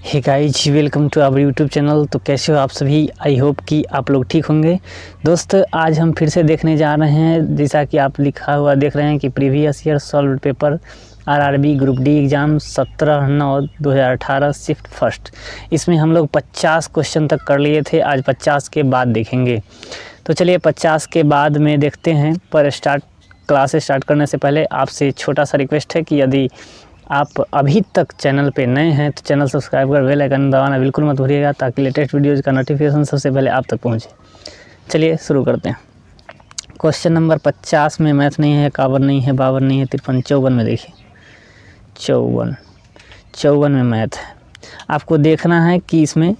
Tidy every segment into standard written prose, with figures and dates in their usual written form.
Hey guys, welcome to our YouTube channel. तो कैसे हो आप सभी? आई होप कि आप लोग ठीक होंगे। दोस्त, आज हम फिर से देखने जा रहे हैं, जैसा कि आप लिखा हुआ देख रहे हैं कि previous year solve paper RRB group D exam 17/9/2018 shift first. इसमें हम लोग 50 क्वेश्चन तक कर लिए थे। आज 50 के बाद देखेंगे। तो चलिए 50 के बाद में देखते हैं। पर क्लास स्टार्ट करने से पहले आपसे छोटा सा रिक्वेस्ट है कि यदि आप अभी तक चैनल पे नए हैं तो चैनल सब्सक्राइब कर बेल आइकन दबाना बिल्कुल मत भूलिएगा, ताकि लेटेस्ट वीडियोज़ का नोटिफिकेशन सबसे पहले आप तक पहुंचे। चलिए शुरू करते हैं। क्वेश्चन नंबर 50 में मैथ नहीं है, 51 नहीं है, 52 नहीं है, 53, 54 में देखिए 54 में मैथ है। आपको देखना है कि इसमें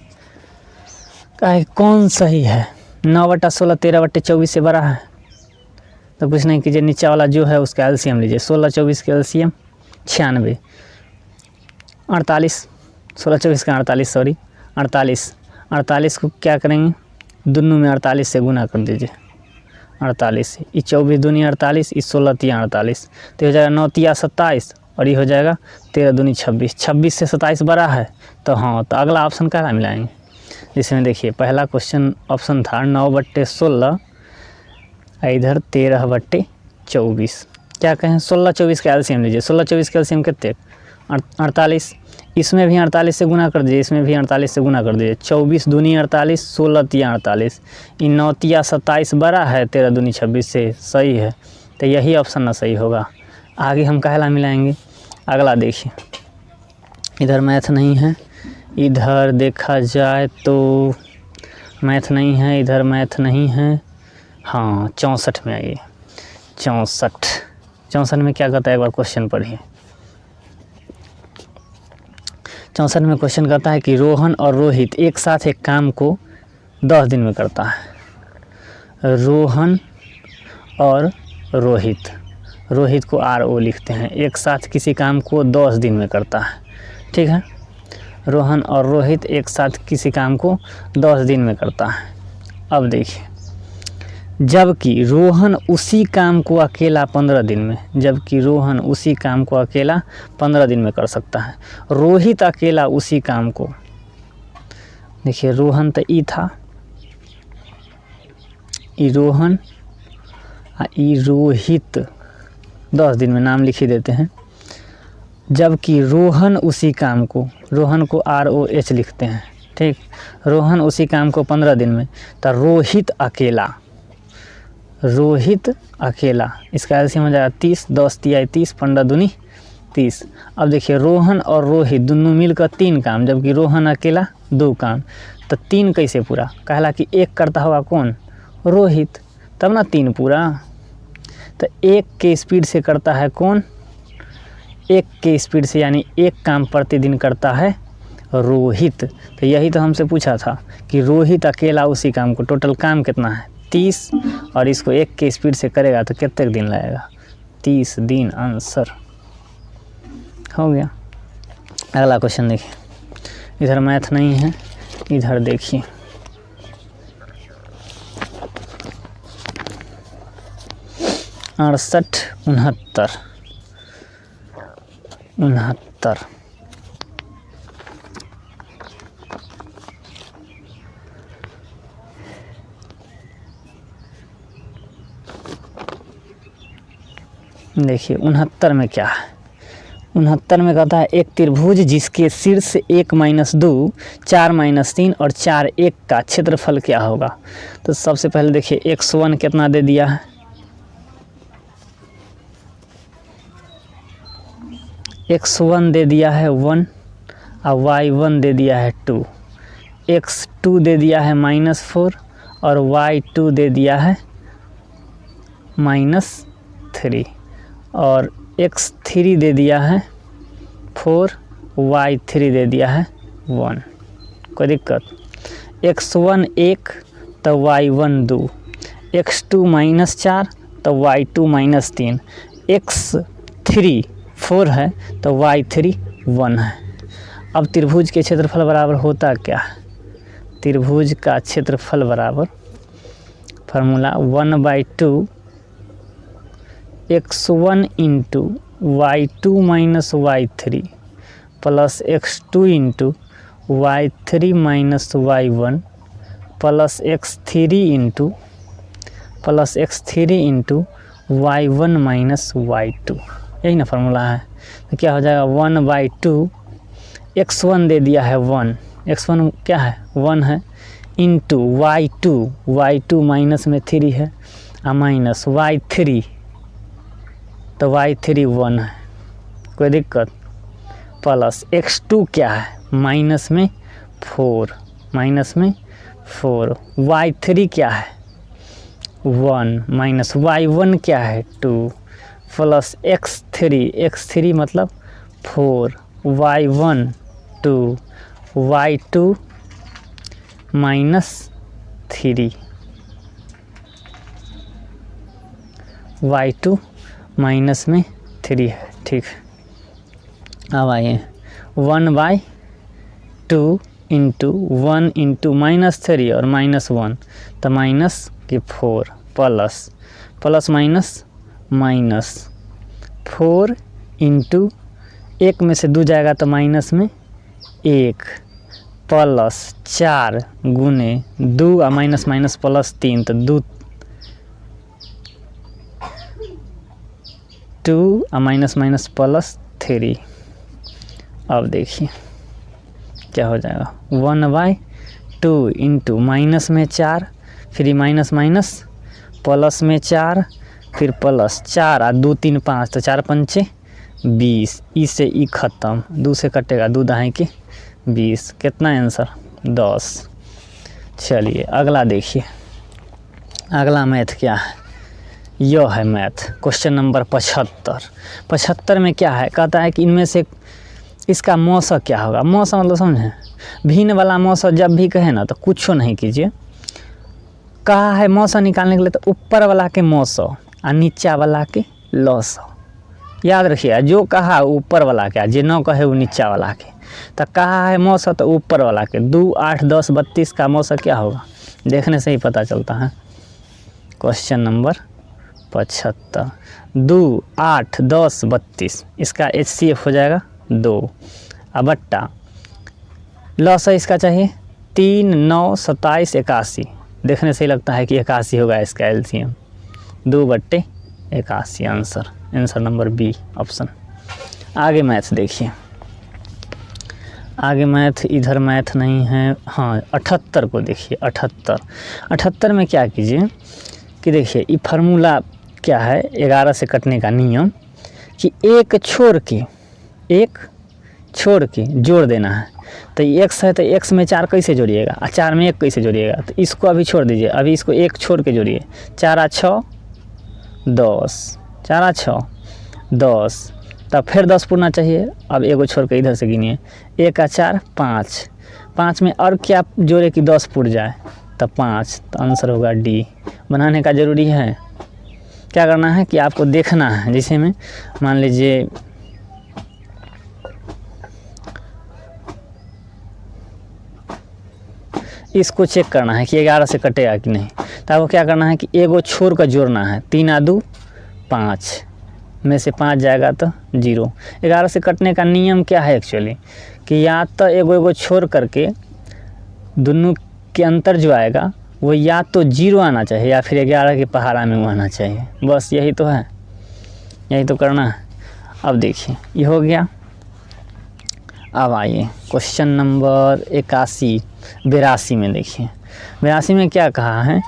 कौन सही है। 9/16 13/24 से बड़ा है तो कुछ नहीं कीजिए, नीचे वाला जो है उसका एलसीएम लीजिए। 16/24 का एलसीएम 96, 48, 16/24 का 48, सॉरी 48 को क्या करेंगे, दोनों में 48 से गुना कर दीजिए। 48, ये 24 दूनी 48, ये 16 तिया 48, तो हो जाएगा 9 तिया 27 और ये हो जाएगा 13 दूनी 26। 26 से 27 बड़ा है तो हाँ, तो अगला ऑप्शन क्या मिलाएंगे। जिसमें देखिए पहला क्वेश्चन ऑप्शन था 9/16, इधर 13/24। क्या कहें, 16/24 का एलसीएम लीजिए। 16/24 का एलसीएम कितने, 48। इसमें भी 48 से गुना कर दीजिए, इसमें भी 48 से गुना कर दीजिए। 24 दूनी 48, 16 तिया 48, इन 9 तिया 27 बड़ा है 13 दूनी 26 से, सही है। तो यही ऑप्शन ना सही होगा। आगे हम कहला मिलाएंगे। अगला देखिए, इधर मैथ नहीं है, इधर देखा जाए तो मैथ नहीं है, इधर मैथ नहीं है। हाँ, 64 में आइए। 64 में क्या कहता है, एक बार क्वेश्चन पढ़िए। 64 में क्वेश्चन कहता है कि रोहन और रोहित एक साथ एक काम को 10 दिन में करता है। रोहन और रोहित को RO लिखते हैं, एक साथ किसी काम को 10 दिन में करता है। ठीक है, रोहन और रोहित एक साथ किसी काम को 10 दिन में करता है। अब देखिए, जबकि रोहन उसी काम को अकेला 15 दिन में, जबकि रोहन उसी काम को अकेला 15 दिन में कर सकता है। रोहित अकेला उसी काम को, देखिए रोहन तो ई था, ई रोहन ई रोहित, 10 दिन में नाम लिख ही देते हैं। जबकि रोहन उसी काम को, रोहन को ROH लिखते हैं। ठीक, रोहन उसी काम को 15 दिन में, तो रोहित अकेला इसका एलसीएम हो जाएगा 30, 10 तिया 30, 15 दूनी 30। अब देखिए रोहन और रोहित दोनों मिलकर 3 काम, जबकि रोहन अकेला 2 काम, तो 3 कैसे पूरा, कहला कि 1 करता होगा कौन, रोहित, तब ना 3 पूरा। तो 1 के स्पीड से करता है कौन, 1 के स्पीड से, यानी 1 काम प्रतिदिन करता है रोहित। तो यही तो हमसे पूछा था कि रोहित अकेला उसी काम को, टोटल काम कितना है 30, और इसको 1 के स्पीड से करेगा तो कितने दिन लगेगा, 30 दिन। आंसर हो गया। अगला क्वेश्चन देखिए, इधर मैथ नहीं है, इधर देखिए 68, 69। देखिए 69 में क्या है, 69 में कहता है एक त्रिभुज जिसके शीर्ष 1-2, 4-3 और 4 1 का क्षेत्रफल क्या होगा। तो सबसे पहले देखिए x1 कितना दे दिया है, x1 दे दिया है 1 और y1 दे दिया है 2, x2 दे दिया है -4 और y2 दे दिया है -3 और x3 दे दिया है 4, y3 दे दिया है 1। कोई दिक्कत, x1 1 तो y1 2, x2 -4 तो y2 -3, x3 4 है तो y3 1 है। अब त्रिभुज के क्षेत्रफल बराबर होता क्या है, त्रिभुज का क्षेत्रफल बराबर formula 1/2 x1 into y2 - y3 plus x2 into y3 minus y1 plus x3 into y1 minus y2, यही ना फार्मूला है। तो क्या हो जाएगा 1/2 x1 दे दिया है 1, x1 क्या है 1 है, इंटू y2 माइनस में 3 है माइनस y3, तो y3 1 है, कोई दिक्कत, प्लस x2 क्या है माइनस में 4 y3 क्या है 1 माइनस y1 क्या है 2 प्लस x3 मतलब 4 y1 2 y2 minus 3 y2 minus में 3 है, ठीक है। अब आइए 1/2 इंटू 1 इंटू माइनस 3 और माइनस 1 तो माइनस के 4 प्लस माइनस 4 इंटू 1 में से 2 जाएगा तो माइनस में 1 प्लस 4 गुने 2 और माइनस प्लस 3 तो 2 और माइनस प्लस 3। अब देखिए क्या हो जाएगा 1/2 इंटू माइनस में 4 फिर माइनस प्लस में 4 फिर प्लस 4 और 2 3 5 तो 4 5 20, ई से ई खत्म, 2 से कटेगा 2 दहाई के 20, कितना आंसर 10। चलिए अगला देखिए, अगला मैथ क्या है, यह है मैथ क्वेश्चन नंबर 75 में क्या है, कहता है कि इनमें से इसका मौसा क्या होगा। मौसा मतलब समझे, भिन्न वाला मौसा जब भी कहे ना तो कुछ नहीं कीजिए, कहा है मौसा निकालने के लिए तो ऊपर वाला के मौसा और नीचा वाला के लौसा, याद रखिए, जो कहा ऊपर वाला के, जो न कहे वो नीचा वाला के, तो कहा है मौसा तो ऊपर वाला के 2 8 10 32 का मौसा क्या होगा, देखने से ही पता चलता है। क्वेश्चन नंबर 75 2 8 10 32 इसका HCF हो जाएगा 2 बट्टा लॉस इसका चाहिए 3 9 27 81, देखने से ही लगता है कि 81 होगा इसका LCM, 2/81 answer number B option. आगे मैथ देखिए, आगे मैथ इधर मैथ नहीं है, हाँ 78 को देखिए। 78 में क्या कीजिए कि देखिए ये फार्मूला क्या है, 11 से कटने का नियम कि एक छोड़ के जोड़ देना है। तो x है तो x में 4 कैसे जोड़िएगा, 4 में 1 कैसे जोड़िएगा, तो इसको अभी छोड़ दीजिए, अभी इसको 1 छोड़ के जोड़िए, 4 और 6 10, 4 और 6 10, तब फिर 10 पूरना चाहिए, अब एगो छोड़ के इधर से गिनिए, 1 और 4 5, 5 में और क्या जोड़े कि 10 पूर जाए, तब 5, तो आंसर होगा डी। बनाने का ज़रूरी है, क्या करना है कि आपको देखना है, जैसे में मान लीजिए इसको चेक करना है कि 11 से कटेगा कि नहीं, तो आपको क्या करना है कि एगो छोड़ कर जोड़ना है, 3 और 2 5 में से 5 जाएगा तो 0। 11 से कटने का नियम क्या है एक्चुअली कि या तो एगो छोड़ करके दोनों के अंतर जो आएगा वो या तो 0 आना चाहिए या फिर 11 के पहाड़ा में वो आना चाहिए, बस यही तो है, यही तो करना है। अब देखिए ये हो गया। अब आइए क्वेश्चन नंबर 82 में देखिए, 82 में क्या कहा है,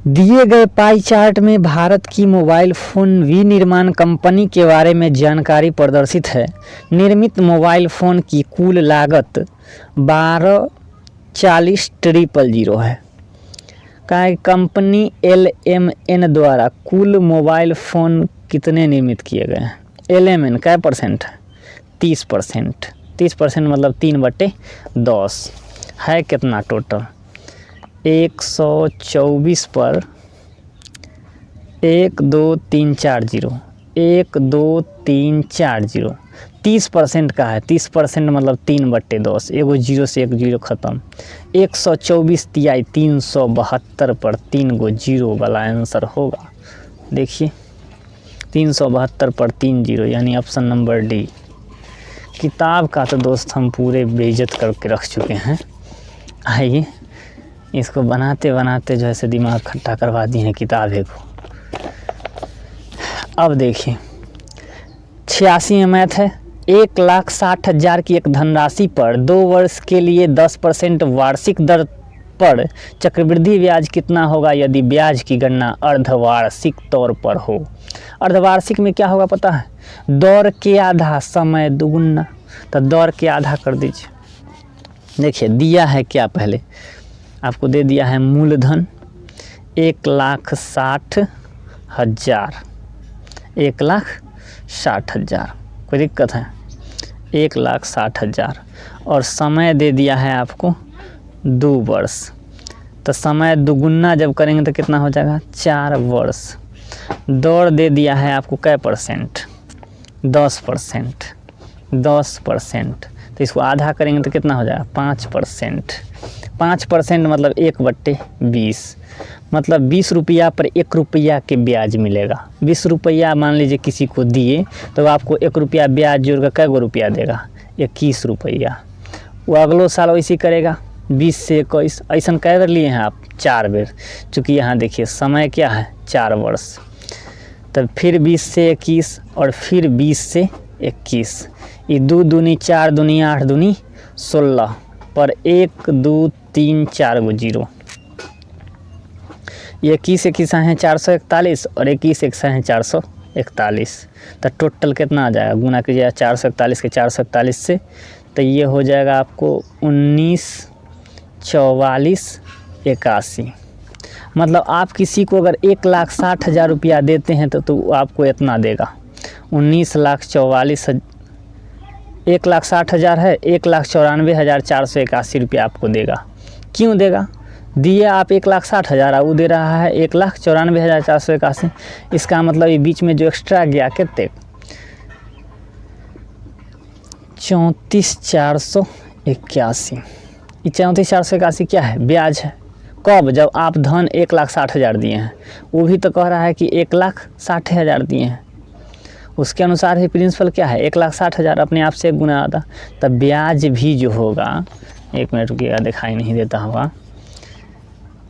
दिए गए पाई चार्ट में भारत की मोबाइल फ़ोन विनिर्माण कंपनी के बारे में जानकारी प्रदर्शित है। निर्मित मोबाइल फ़ोन की कुल लागत 12,40,000 है। कहा कंपनी LMN द्वारा कुल मोबाइल फ़ोन कितने निर्मित किए गए हैं। LMN क्या परसेंट है, 30%, 30% मतलब 3/10 है, कितना टोटल 124 पर 1 2 3 4 0, 1 2 3 4 0, 30% का है, 30% मतलब 3/10, एगो 0 से 1 0 ख़त्म, 124 तिहाई 372 पर 3 गो 0 वाला आंसर होगा। देखिए 372 पर 3 0 यानी ऑप्शन नंबर डी। किताब का तो दोस्त हम पूरे बेइज्जत करके रख चुके हैं। आइए इसको बनाते बनाते जो है दिमाग खट्टा करवा दिए हैं किताबे को। अब देखिए 86 में मैथ है। 1,60,000 की एक धनराशि पर 2 वर्ष के लिए 10% वार्षिक दर पर चक्रवृद्धि ब्याज कितना होगा यदि ब्याज की गणना अर्धवार्षिक तौर पर हो। अर्धवार्षिक में क्या होगा पता है? दौर के आधा समय दुगुना। तो दौर के आधा कर दीजिए। देखिए दिया है क्या, पहले आपको दे दिया है मूलधन 1,60,000। 1,60,000 कोई दिक्कत है? 1,60,000 और समय दे दिया है आपको 2 वर्ष। तो समय दुगुना जब करेंगे तो कितना हो जाएगा? 4 वर्ष। दौर दे दिया है आपको कै %? 10%। 10% तो इसको आधा करेंगे तो कितना हो जाएगा? 5%। 5% मतलब 1/20, मतलब 20 रुपया पर 1 रुपया के ब्याज मिलेगा। 20 रुपया मान लीजिए किसी को दिए तो आपको 1 रुपया ब्याज जोड़कर कै गो रुपया देगा? 21 रुपया। वो अगलो साल वैसे करेगा 20 से 21। ऐसा कै बार लिए हैं आप? 4 बेर। चूँकि यहाँ देखिए समय क्या है? 4 वर्ष। तब फिर 20 से 21 और फिर 20 से 21। ये 2 दूनी 4 दूनी 8 दूनी 16 पर 1 2 3 4 गो 0। 21 21 हैं 441 और 21 21 हैं 441। तो टोटल कितना आ जाएगा? गुना कीजिएगा 441 के 441 से, तो ये हो जाएगा आपको 19 44 81। मतलब आप किसी को अगर 1,60,000 रुपया देते हैं तो आपको इतना देगा 19,44,000। 1,60,000 है, 1,94,481 रुपया आपको देगा। क्यों देगा? दिए आप 1,60,000 वो दे रहा है 1,94,481। इसका मतलब ये बीच में जो एक्स्ट्रा गया कितने? 34,481। ये 34,481 क्या है? ब्याज है। कब? जब आप धन 1,60,000 दिए हैं। वो भी तो कह रहा है कि 1,60,000 दिए हैं। उसके अनुसार ही प्रिंसिपल क्या है? 1,60,000 अपने आप से 1 गुना आता। तब ब्याज भी जो होगा, 1 मिनट रुकिएगा, दिखाई नहीं देता होगा,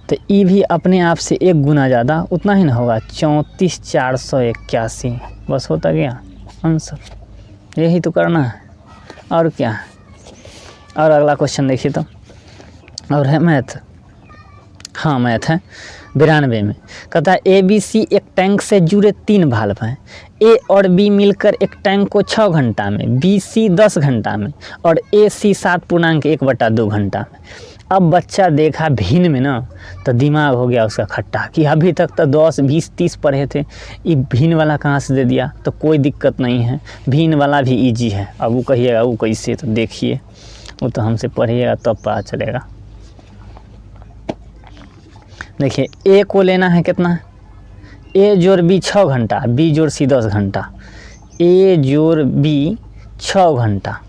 तो ये भी अपने आप से 1 गुना ज़्यादा उतना ही ना होगा। 34,481 बस होता गया आंसर। यही तो करना है और क्या है। और अगला क्वेश्चन देखिए तो, और है मैथ। हाँ मैथ है 92 में। कहता है ABC एक टैंक से जुड़े 3 भाल्व हैं। A और B मिलकर एक टैंक को 6 घंटा में, BC 10 घंटा में और AC 7.1/2 घंटा में। अब बच्चा देखा भिन्न में ना, तो दिमाग हो गया उसका खट्टा कि अभी तक तो 10 20 30 पढ़े थे, ये भिन्न वाला कहाँ से दे दिया? तो कोई दिक्कत नहीं है, भिन्न वाला भी इजी है। अब वो कहिएगा वो कैसे, तो देखिए वो तो हमसे पढ़िएगा तब पता चलेगा। देखिए A को लेना है कितना? A जोड़ B 6 घंटा, B जोड़ C 10 घंटा। A जोड़ B 6 घंटा,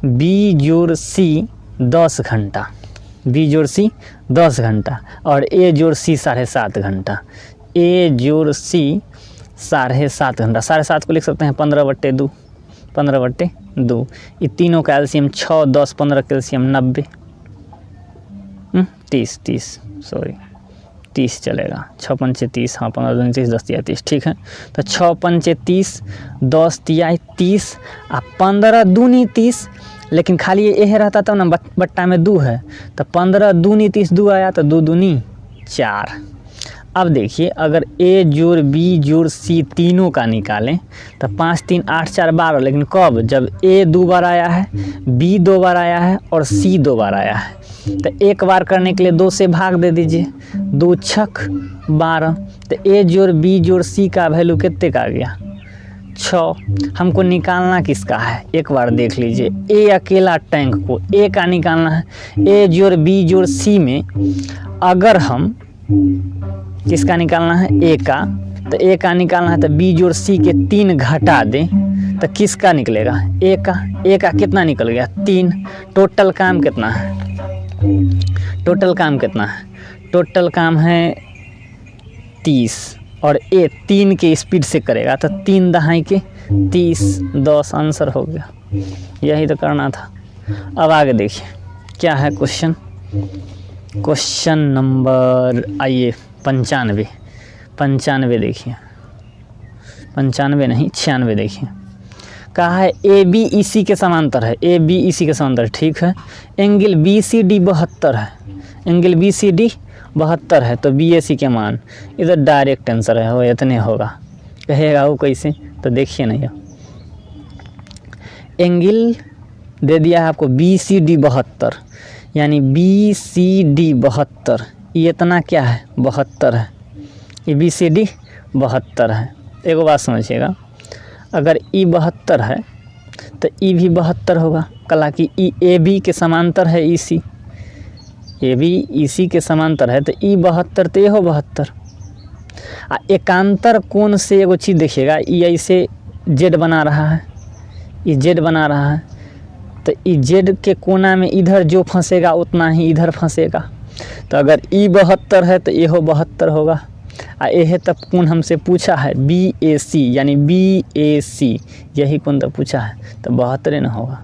B जोड़ C 10 घंटा, B जोड़ C 10 घंटा और A जोड़ C 7.5 घंटा। A जोड़ C 7.5 घंटा। 7.5 को लिख सकते हैं 15/2। 15/2। ये तीनों का एलसीएम 6 10 15 का एलसीएम 90। 30 सॉरी 30 चलेगा। 6 पंचे 30, हाँ 15 दूनी 30 10 तिया 30, ठीक है। तो 6 पंचे 30 10 तिया 30 और 15 दूनी 30। लेकिन खाली ये रहता तब ना, बट्टा में 2 है तो 15 दूनी 30 2 आया तो 2 दूनी 4। अब देखिए अगर A जोड़ B जोड़ C तीनों का निकालें तो 5 3 8 4 12। लेकिन कब? जब A 2 बार आया है, B 2 बार आया है और C 2 बार आया है। तो 1 बार करने के लिए 2 से भाग दे दीजिए, 2 छक 12। तो A जोड़ B जोड़ C का वैल्यू कितने का आ गया? 6। हमको निकालना किसका है? एक बार देख लीजिए। A अकेला टैंक को A का निकालना है। A जोड़ B जोड़ C में अगर हम किसका निकालना है? A का। तो A का निकालना है तो B जोड़ C के 3 घटा दें तो किसका निकलेगा? A का। A का कितना निकल गया? 3। टोटल काम कितना है? टोटल काम कितना है? टोटल काम है 30 और A 3 के स्पीड से करेगा तो 3 दहाई के 30 10 आंसर हो गया। यही तो करना था। अब आगे देखिए क्या है क्वेश्चन। क्वेश्चन नंबर आइए 95। 95 देखिए, 95 नहीं 96 देखिए। कहा है ए बी ई सी के समांतर है, ए बी ई सी के समांतर, ठीक है। एंगल बी सी डी 72 है, एंगल बी सी डी 72 है, तो बी ए सी के मान, इधर डायरेक्ट आंसर है, वो इतने होगा। कहेगा वो कैसे, तो देखिए ना, एंगल दे दिया है आपको बी सी डी 72, यानी बी सी डी 72, ये इतना क्या है 72 है, ये बी सी डी 72 है। एक बात समझिएगा, अगर ई 72 है तो ई भी 72 होगा, कला कि ई ए बी के समांतर है, ई सी, ए बी ई सी के समांतर है, तो ई 72 तो ये हो 72। आ एकांतर कोण से एगो चीज़ देखिएगा, ई ऐसे जेड बना रहा है, ई जेड बना रहा है, तो ई जेड के कोना में इधर जो फंसेगा उतना ही इधर फंसेगा। तो अगर ई 72 है तो ये हो 72 होगा। यह तब कोण हमसे पूछा है बी ए सी, यानी बी ए सी, यही कोण तब पूछा है, तो 72 न होगा।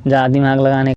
ज़्यादा दिमाग लगाने